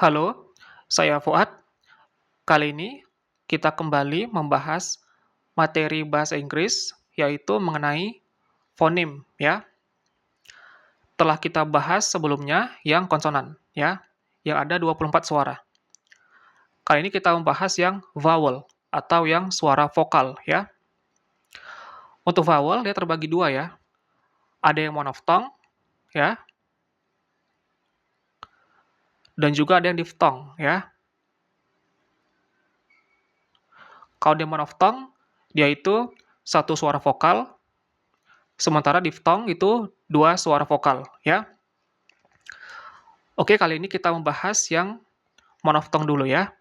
Halo, saya Fuad. Kali ini kita kembali membahas materi bahasa Inggris, yaitu mengenai fonim, ya. Telah kita bahas sebelumnya yang konsonan, ya, yang ada 24 suara. Kali ini kita membahas yang vowel atau yang suara vokal, ya. Untuk vowel dia terbagi dua ya. Ada yang monophthong, ya, dan juga ada yang diphthong, ya. Kalau dia monophthong, dia itu satu suara vokal. Sementara diphthong itu dua suara vokal, ya. Oke, kali ini kita membahas yang monophthong dulu ya.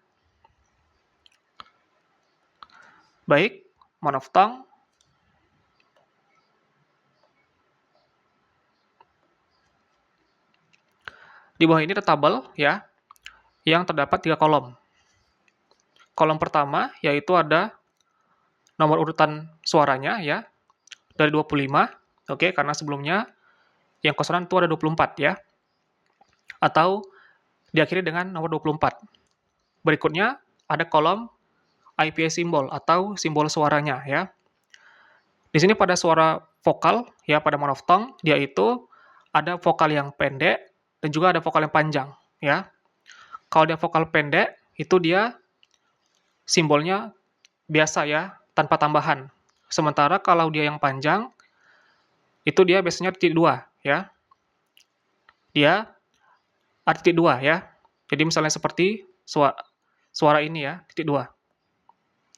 Baik, monophthong. Di bawah ini ada tabel ya, yang terdapat 3 kolom. Kolom pertama yaitu ada nomor urutan suaranya ya, dari 25, oke, karena sebelumnya yang konsonan itu ada 24 ya, atau diakhiri dengan nomor 24. Berikutnya ada kolom IPA simbol atau simbol suaranya ya. Di sini pada suara vokal ya, pada monophthong dia itu ada vokal yang pendek dan juga ada vokal yang panjang ya. Kalau dia vokal pendek itu dia simbolnya biasa ya, tanpa tambahan. Sementara kalau dia yang panjang itu dia biasanya titik dua ya. Dia ada titik dua ya. Jadi misalnya seperti suara ini ya, titik dua.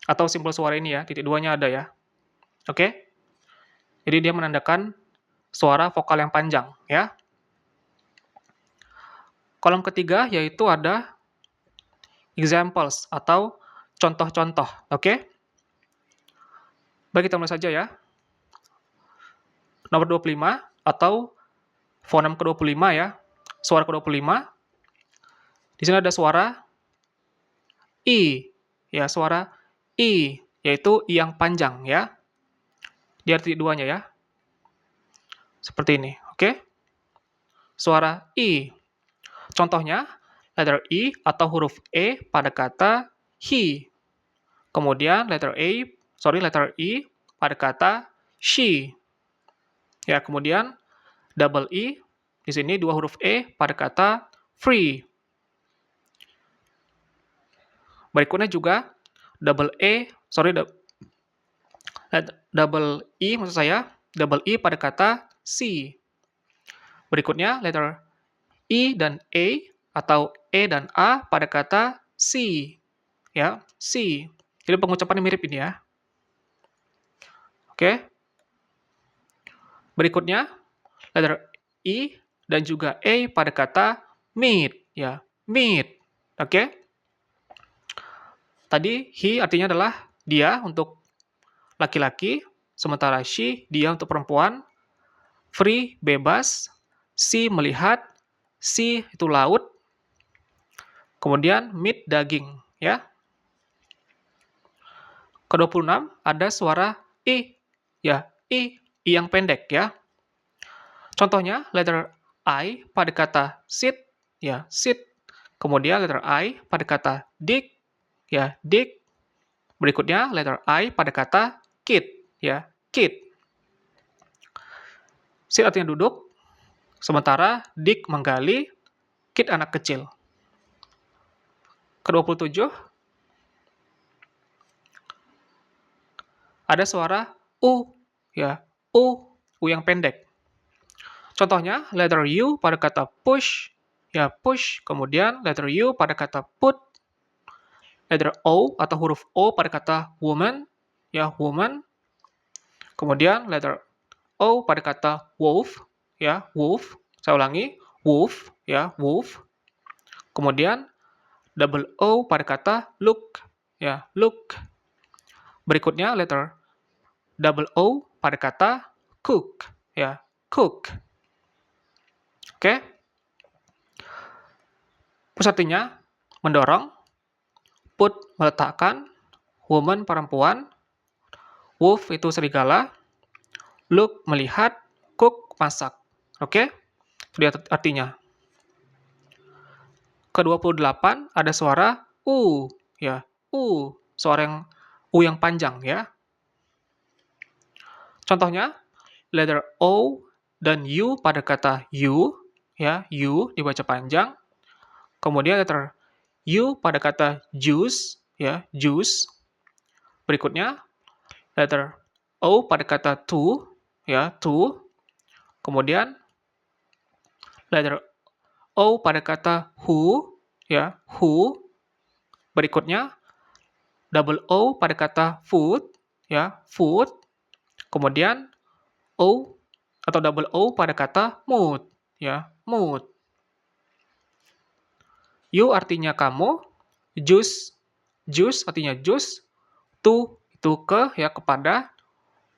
Atau simbol suara ini ya, titik duanya ada ya. Oke? Jadi dia menandakan suara vokal yang panjang ya. Kolom ketiga yaitu ada examples atau contoh-contoh, oke? Baik, kita mulai saja ya. Nomor 25 atau fonem ke-25 ya, suara ke-25. Di sini ada suara I, ya, suara I, yaitu I yang panjang ya. Di titik duanya ya. Seperti ini, oke? Suara I. Contohnya, letter I atau huruf E pada kata he. Kemudian letter I pada kata she. Ya, kemudian double E di sini dua huruf E pada kata free. Berikutnya juga double E pada kata C. Berikutnya letter I dan A atau E dan A pada kata C. Ya, C. Jadi pengucapannya mirip ini ya. Oke. Berikutnya letter I dan juga A pada kata meet ya, meet. Oke. Tadi he artinya adalah dia untuk laki-laki, sementara she dia untuk perempuan. Free bebas, sea melihat, sea itu laut. Kemudian meat daging ya. Ke-26 ada suara I ya, I yang pendek ya. Contohnya letter I pada kata sit ya, sit. Kemudian letter I pada kata dig ya, dig. Berikutnya letter I pada kata kid ya, kid. Sit artinya duduk, sementara dig menggali, kid anak kecil. Ke-27 ada suara U ya, U yang pendek. Contohnya letter U pada kata push ya, push. Kemudian letter U pada kata put. Letter O atau huruf O pada kata woman ya, woman. Kemudian letter O pada kata wolf ya, wolf. Saya ulangi, wolf ya, wolf. Kemudian double O pada kata look ya, look. Berikutnya letter double O pada kata cook ya, cook. Oke. Push artinya mendorong, put meletakkan, woman perempuan, wolf itu serigala, look melihat, cook masak. Oke? Itu artinya. Ke-28 ada suara u, ya, u, suara yang u yang panjang, ya. Contohnya, letter O dan U pada kata you, ya, you dibaca panjang. Kemudian letter U pada kata juice, ya, juice. Berikutnya, letter O pada kata to, ya, to. Kemudian, letter O pada kata who, ya, who. Berikutnya, double O pada kata food, ya, food. Kemudian, O atau double O pada kata mood, ya, mood. You artinya kamu, juice, juice artinya jus, to itu ke, ya, kepada,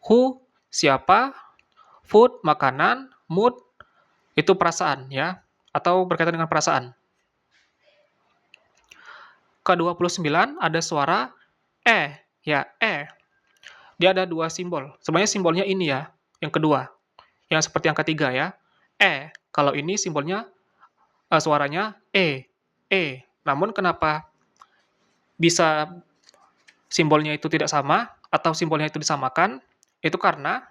who siapa, food makanan, mood itu perasaan, ya, atau berkaitan dengan perasaan. Ke-29 ada suara ya, Dia ada dua simbol. Sebenarnya simbolnya ini ya, yang kedua. Yang seperti yang ketiga ya. Kalau ini simbolnya suaranya e. Namun kenapa bisa simbolnya itu tidak sama atau simbolnya itu disamakan? Itu karena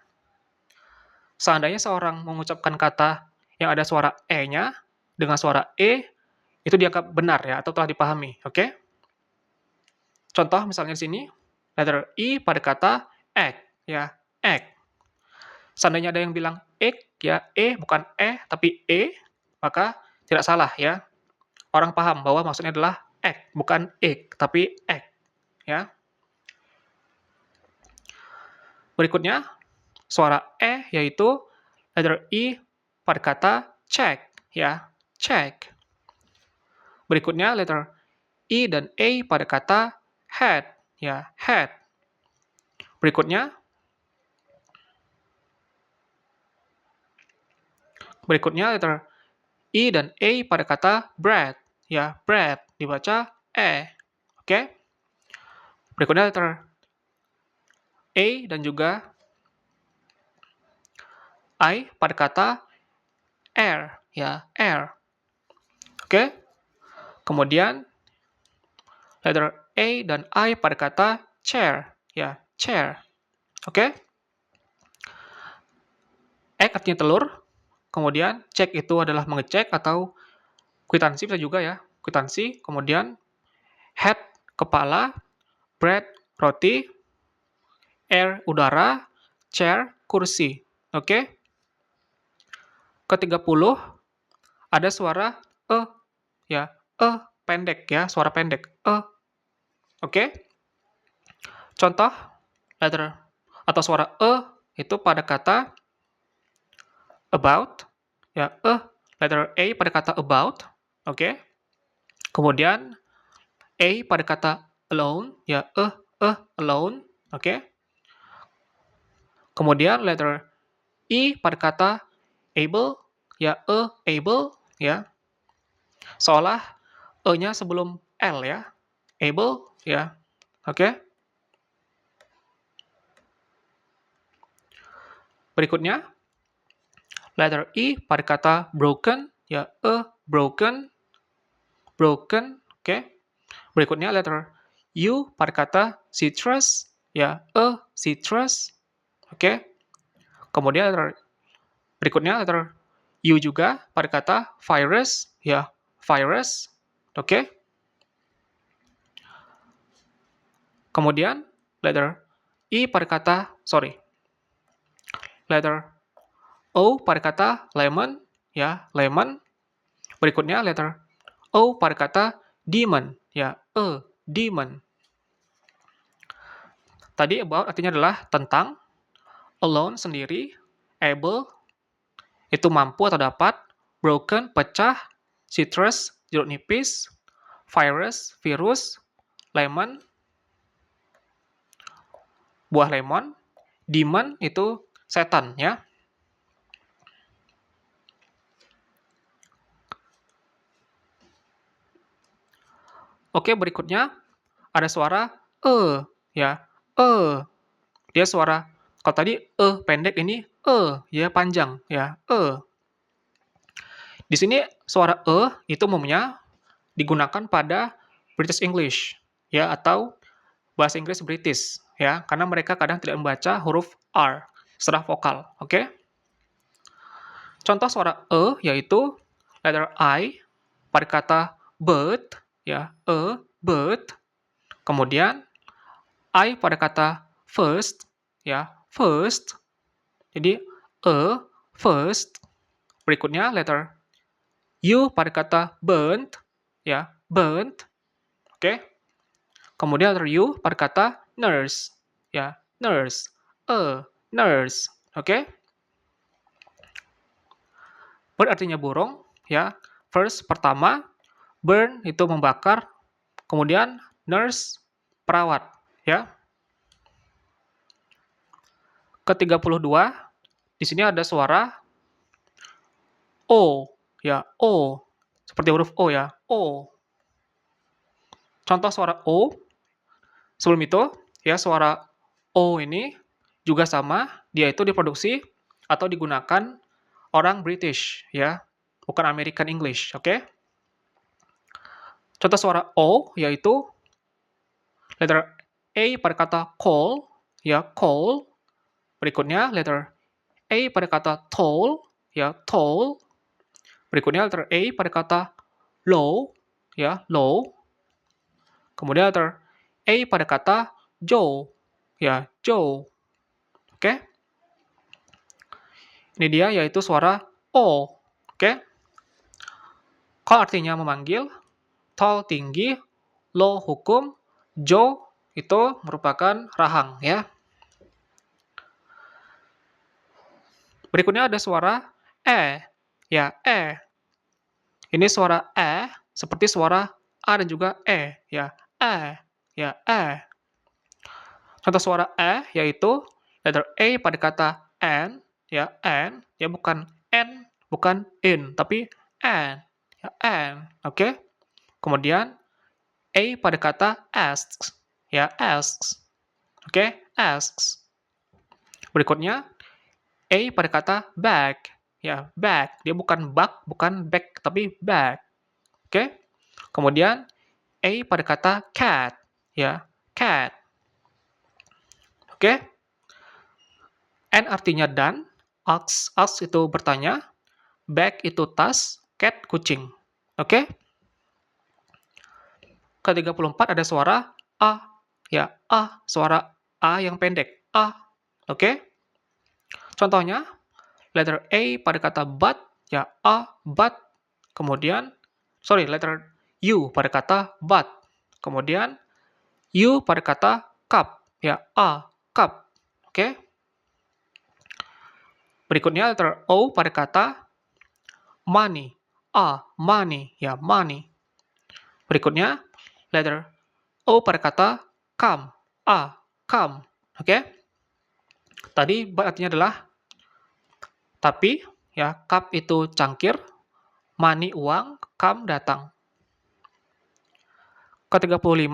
seandainya seorang mengucapkan kata yang ada suara e-nya dengan suara itu dianggap benar ya atau telah dipahami, oke? Contoh misalnya di sini, letter I pada kata egg, ya, egg. Seandainya ada yang bilang egg, ya, bukan tapi maka tidak salah, ya. Orang paham bahwa maksudnya adalah egg, bukan egg, tapi egg, ya. Berikutnya, suara yaitu letter I pada kata check, ya, check. Berikutnya, letter I dan A pada kata head, ya, head. Berikutnya letter I dan A pada kata bread, ya, bread dibaca oke? Berikutnya letter A dan juga I pada kata air, ya, air. Oke? Kemudian letter A dan I pada kata chair, ya, chair. Oke? Egg artinya telur, kemudian check itu adalah mengecek atau kwitansi bisa juga ya, kwitansi, kemudian head kepala, bread roti, air udara, chair kursi. Oke? Ke-30 ada suara ya, pendek ya, suara pendek, Oke? Contoh letter atau suara itu pada kata about, ya, letter A pada kata about, oke? Kemudian A pada kata alone, ya, alone, oke? Kemudian letter I pada kata able, ya, able, ya. Seolah E-nya sebelum L ya, able, ya, oke? Berikutnya, letter I pada kata broken, ya, broken, broken, oke? Berikutnya letter U pada kata citrus, ya, citrus, oke? Kemudian berikutnya letter U juga pada kata virus, ya, virus, oke? Kemudian letter I pada kata, letter O pada kata lemon, ya, lemon. Berikutnya letter O pada kata demon, ya, demon. Tadi about artinya adalah tentang, alone sendiri, able itu mampu atau dapat, broken pecah, citrus jeruk nipis, virus virus, lemon buah lemon, demon itu setan ya. Oke, berikutnya ada suara ya, Dia suara kalau tadi pendek, ini ya panjang ya, Di sini suara itu umumnya digunakan pada British English, ya, atau bahasa Inggris British, ya, karena mereka kadang tidak membaca huruf R setelah vokal, oke? Contoh suara yaitu letter I pada kata bird, ya, bird. Kemudian I pada kata first, ya, first. Jadi first. Berikutnya letter U pada kata burnt, ya, burnt. Oke. Kemudian letter U pada kata nurse, ya, nurse. Nurse. Oke. Bird artinya burung, ya. First pertama, burn itu membakar, kemudian nurse perawat, ya. Ke-32, di sini ada suara O, ya, O. Seperti huruf O ya, O. Contoh suara O, sebelum itu, ya, suara O ini juga sama, dia itu diproduksi atau digunakan orang British, ya, bukan American English, oke? Contoh suara O yaitu letter A pada kata call, ya, call. Berikutnya letter A pada kata tall, ya, tall. Berikutnya letter A pada kata low, ya, low. Kemudian letter A pada kata Joe, ya, Joe. Oke? Ini dia yaitu suara O. Oke? Call artinya memanggil, tall tinggi, low hukum, Joe itu merupakan rahang, ya. Berikutnya ada suara ya, Ini suara seperti suara A dan juga ya, ya, Contoh suara yaitu letter A pada kata ya, ya, bukan N, bukan in, tapi an, ya, oke? Kemudian A pada kata asks, ya, asks, oke? Asks. Berikutnya A pada kata bag, ya, bag. Dia bukan bug, bukan bag, tapi bag, oke? Kemudian A pada kata cat, ya, cat. Oke? N artinya dan, ask itu bertanya, bag itu tas, cat kucing. Oke? Ke-34 ada suara A, ya, A, suara A yang pendek, A. Oke? Contohnya, letter A pada kata but, ya, A, but. Kemudian, letter U pada kata but. Kemudian, U pada kata cup, ya, A, cup. Oke? Berikutnya letter O pada kata money, money, ya, money. Berikutnya letter O pada kata come, come. Oke? Tadi artinya adalah tapi, ya, cup itu cangkir, money uang, come datang. Ke-35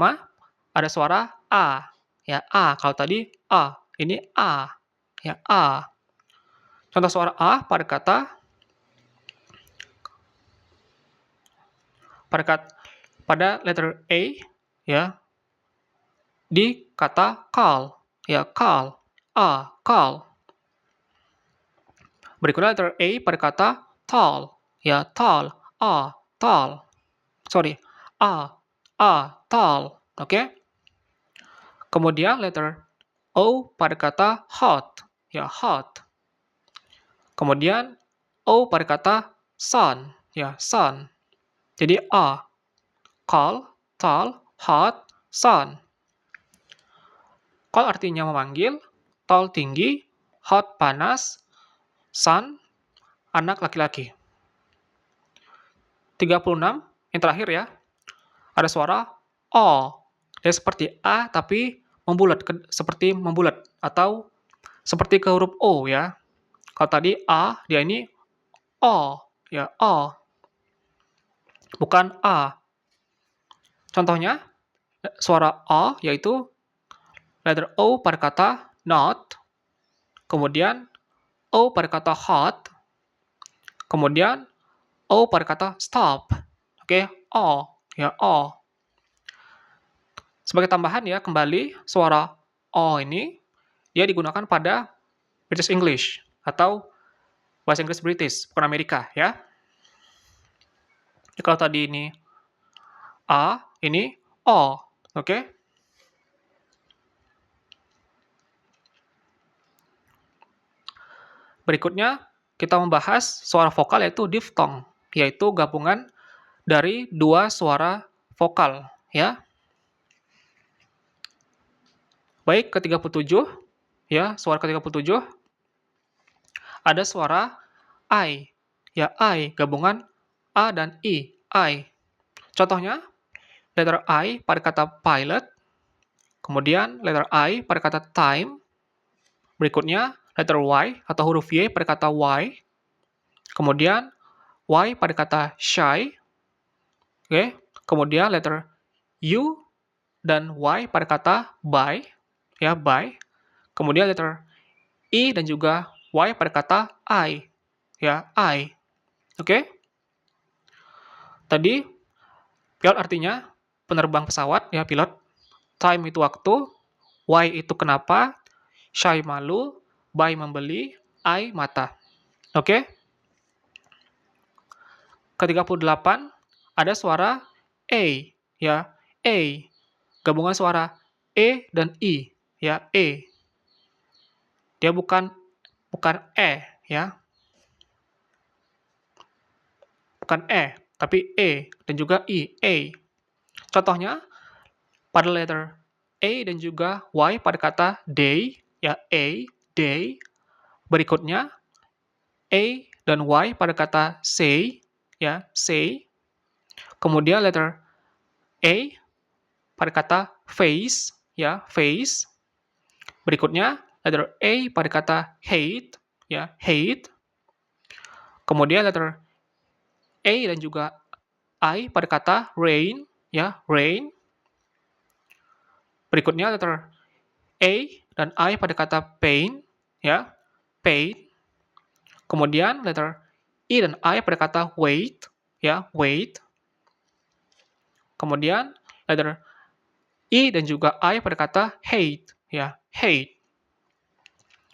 ada suara A, ya, A. Kalau tadi A, ini A, ya, A. Contoh suara A pada letter A, ya, di kata call, ya, call, A, call. Berikutnya letter A pada kata tall, ya, tall, A, tall. Tall, oke? Kemudian letter O pada kata hot, ya, hot. Kemudian O pada kata sun, ya, sun. Jadi A, call, tall, hot, sun. Call artinya memanggil, tall tinggi, hot panas, sun anak laki-laki. 36, yang terakhir ya, ada suara O. Dia seperti A tapi seperti membulat atau seperti ke huruf O ya. Kalau tadi A, dia ini O, ya, O. Bukan A. Contohnya, suara O yaitu letter O pada kata not, kemudian O pada kata hot, kemudian O pada kata stop. Oke, O, ya, O. Sebagai tambahan ya, kembali suara O ini dia digunakan pada British English atau bahasa Inggris British, bukan Amerika ya. Jadi kalau tadi ini A, ini O, oke? Berikutnya kita membahas suara vokal yaitu diftong, yaitu gabungan dari dua suara vokal ya. Baik, ke-37 ya, suara ke-37 ada suara I. Ya, I, gabungan A dan I. Contohnya, letter I pada kata pilot, kemudian letter I pada kata time, berikutnya letter Y atau huruf Y pada kata Y, kemudian Y pada kata shy, oke, kemudian letter U dan Y pada kata by, ya, by, kemudian letter I dan juga Y pada kata I, ya, I, oke. Tadi pilot artinya penerbang pesawat, ya, pilot. Time itu waktu, why itu kenapa, shy malu, buy membeli, I mata. Oke? Ke-38 ada suara A, ya. A. Gabungan suara E dan I, ya, E. Dia bukan E, ya. Bukan E, tapi E dan juga I, A. Contohnya pada letter A dan juga Y pada kata day, ya, A, day. Berikutnya A dan Y pada kata say, ya, say. Kemudian letter A pada kata face, ya, face. Berikutnya letter A pada kata hate, ya, hate. Kemudian letter A dan juga I pada kata rain, ya, rain. Berikutnya letter A dan I pada kata pain, ya, pain. Kemudian letter I dan I pada kata wait, ya, wait. Kemudian letter I dan juga I pada kata hate, ya, hate.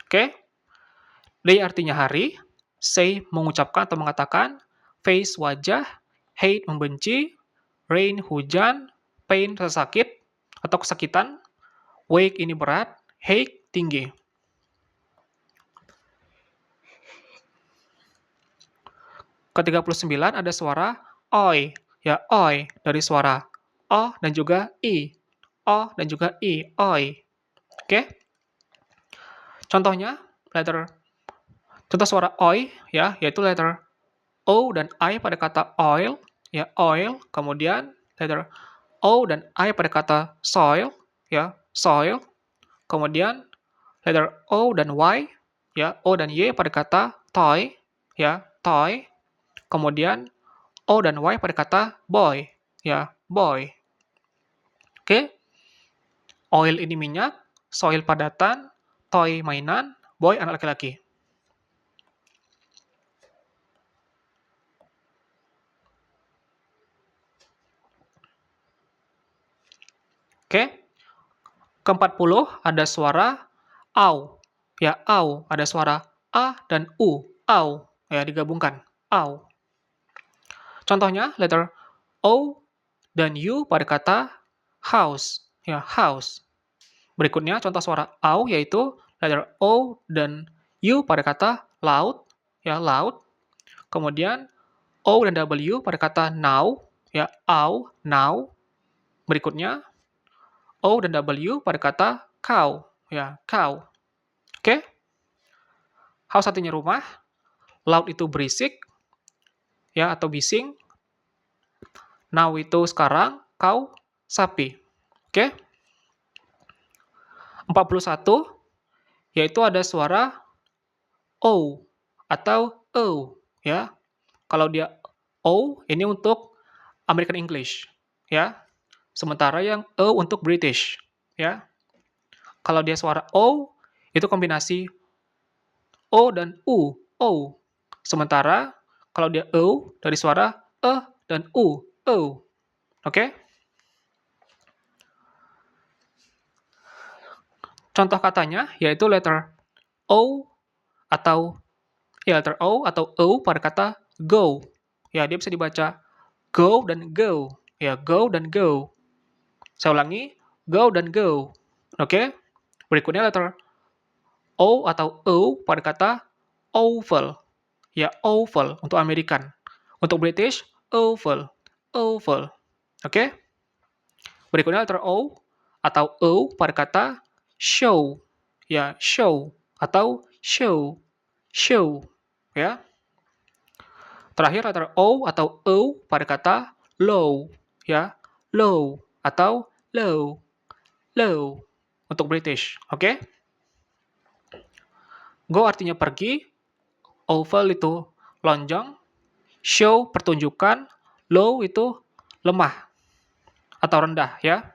Oke? Day artinya hari, say mengucapkan atau mengatakan, face wajah, hate membenci, rain hujan, pain rasa sakit atau kesakitan, wake ini berat, hate tinggi. Ke-39 ada suara oi, ya, oi dari suara o dan juga i. O dan juga i, oi. Oke? Contohnya contoh suara oi ya, yaitu letter o dan i pada kata oil, ya, oil. Kemudian letter o dan i pada kata soil, ya, soil. Kemudian letter o dan y, ya, o dan y pada kata toy, ya, toy. Kemudian o dan y pada kata boy, ya, boy. Oke? Oil ini minyak, soil padatan, toy mainan, boy anak laki-laki. Oke? Ke-40 ada suara au. Ya, au. Ada suara a dan u. Au. Ya, digabungkan. Au. Contohnya letter o dan u pada kata house. Ya, house. Berikutnya contoh suara au yaitu letter o dan u pada kata loud. Ya, loud. Kemudian o dan w pada kata now. Ya, au, now. Berikutnya o dan w pada kata cow. Ya, cow. Oke? House artinya rumah, loud itu berisik, ya, atau bising. Now itu sekarang, cow sapi. Oke? 41 yaitu ada suara o atau o, ya. Kalau dia o ini untuk American English, ya. Sementara yang o untuk British, ya. Kalau dia suara o itu kombinasi o dan u, o. Sementara kalau dia o dari suara dan u, o. Oke? Contoh katanya yaitu letter O atau letter O pada kata go. Ya, dia bisa dibaca go dan go. Ya, go dan go. Saya ulangi, go dan go. Oke? Berikutnya letter O atau O pada kata oval. Ya, oval untuk American. Untuk British, oval. Oval. Oke? Berikutnya letter O atau O pada kata show. Ya, show atau show. Show. Ya. Terakhir letter O atau O pada kata low. Ya, low atau low. Low untuk British. Oke? Go artinya pergi, oval itu lonjong, show pertunjukan, low itu lemah atau rendah ya.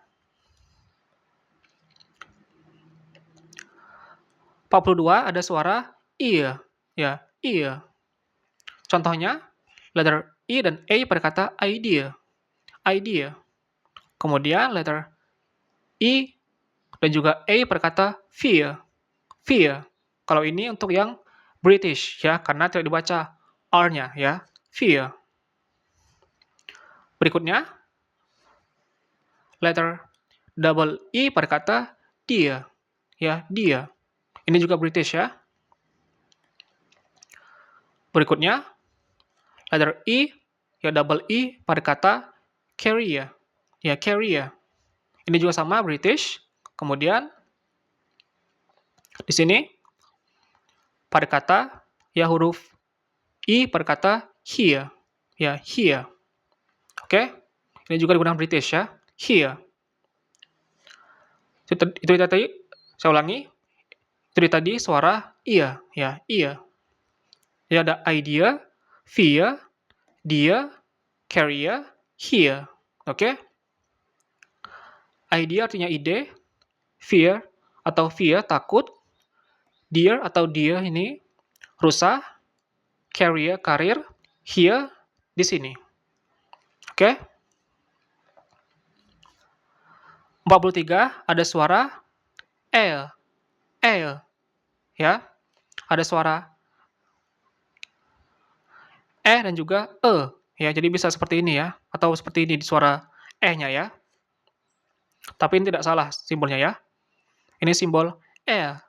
42 ada suara I ya, I. Contohnya letter I dan A pada kata idea. Idea. Kemudian letter I dan juga A pada kata fear. Fear. Kalau ini untuk yang British ya, karena tidak dibaca R-nya ya. Fear. Berikutnya letter double I pada kata dia. Ya, dia. Ini juga British ya. Berikutnya letter I ya double I pada kata carrier. Ya, carrier. Ini juga sama British. Kemudian di sini pada kata ya huruf I pada kata here. Ya, here. Oke? Ini juga digunakan British ya. Here. Itu tadi, saya ulangi. Itu tadi suara iya, ya, iya. Jadi ada idea, fear, dia, carrier, here. Oke? Idea artinya ide, fear atau fear takut, dear atau dia ini rusa, carrier karir, here di sini. Oke? 43 ada suara L. L. Ya. Ada suara dan juga ya. Jadi bisa seperti ini ya, atau seperti ini di suara nya ya. Tapi ini tidak salah simbolnya ya. Ini simbol ya,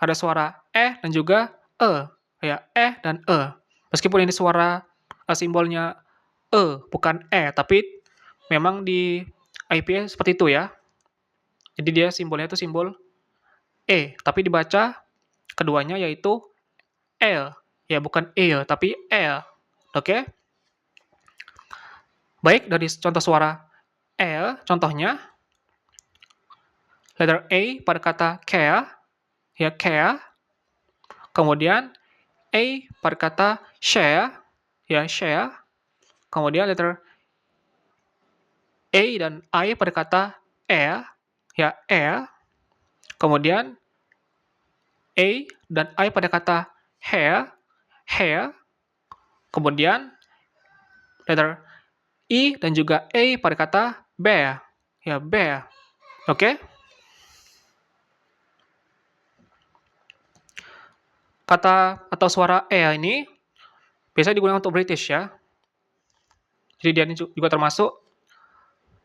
Ada suara dan juga ya, dan Meskipun ini suara simbolnya bukan tapi memang di IPA seperti itu ya. Jadi dia simbolnya itu simbol tapi dibaca keduanya yaitu L. Ya, bukan tapi L. Oke? Baik, dari contoh suara L, contohnya letter A pada kata care, ya care. Kemudian A pada kata share, ya share. Kemudian letter A dan I pada kata air, ya air. Kemudian A dan I pada kata hair, hair. Kemudian letter I dan juga A pada kata bear, ya bear. Oke? Kata atau suara ini biasanya digunakan untuk British ya. Jadi dia ini juga termasuk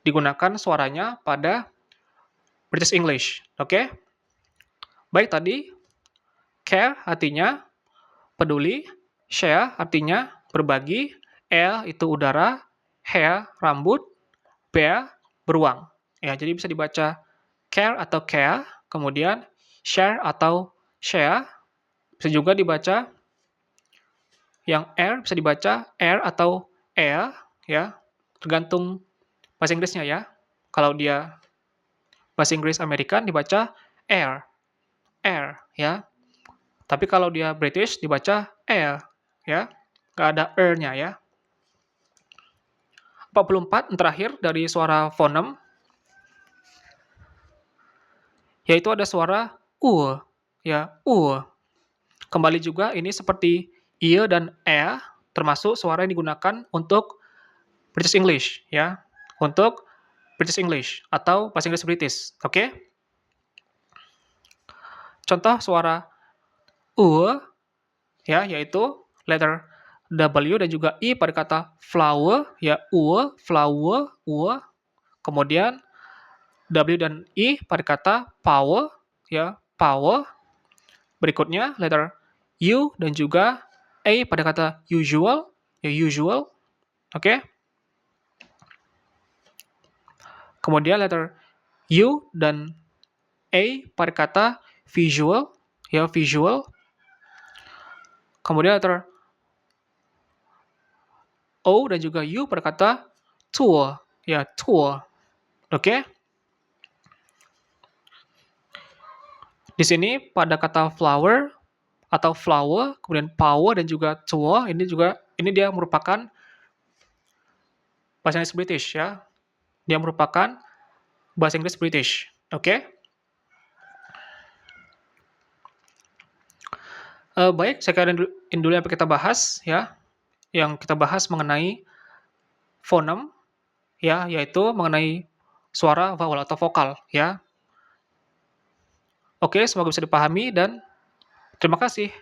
digunakan suaranya pada British English. Oke? Baik, tadi care artinya peduli, share artinya berbagi, air itu udara, hair rambut, bear beruang. Ya, jadi bisa dibaca care atau care, kemudian share atau share. Bisa juga dibaca yang air bisa dibaca air atau air ya, tergantung bahasa Inggrisnya ya. Kalau dia bahasa Inggris American dibaca air. Air ya. Tapi kalau dia British dibaca air ya. Nggak ada nya ya. 44 yang terakhir dari suara fonem yaitu ada suara ya, Kembali juga ini seperti dan termasuk suara yang digunakan untuk British English ya. Untuk British English atau bahasa Inggris British, oke? Contoh suara ya, yaitu letter W dan juga I pada kata flower ya, flower, kemudian W dan I pada kata power ya, power. Berikutnya letter U dan juga A pada kata usual ya, usual. Oke. Kemudian letter U dan A pada kata visual ya, visual. Kemudian letter O dan juga U pada kata tour ya, tour. Oke. Di sini pada kata flower atau flower, kemudian power dan juga tour ini dia merupakan bahasa Inggris British ya. Dia merupakan bahasa Inggris British. Oke. Baik, sekian dulu yang kita bahas ya. Yang kita bahas mengenai fonem ya, yaitu mengenai suara vowel atau vokal ya. Oke, semoga bisa dipahami dan terima kasih.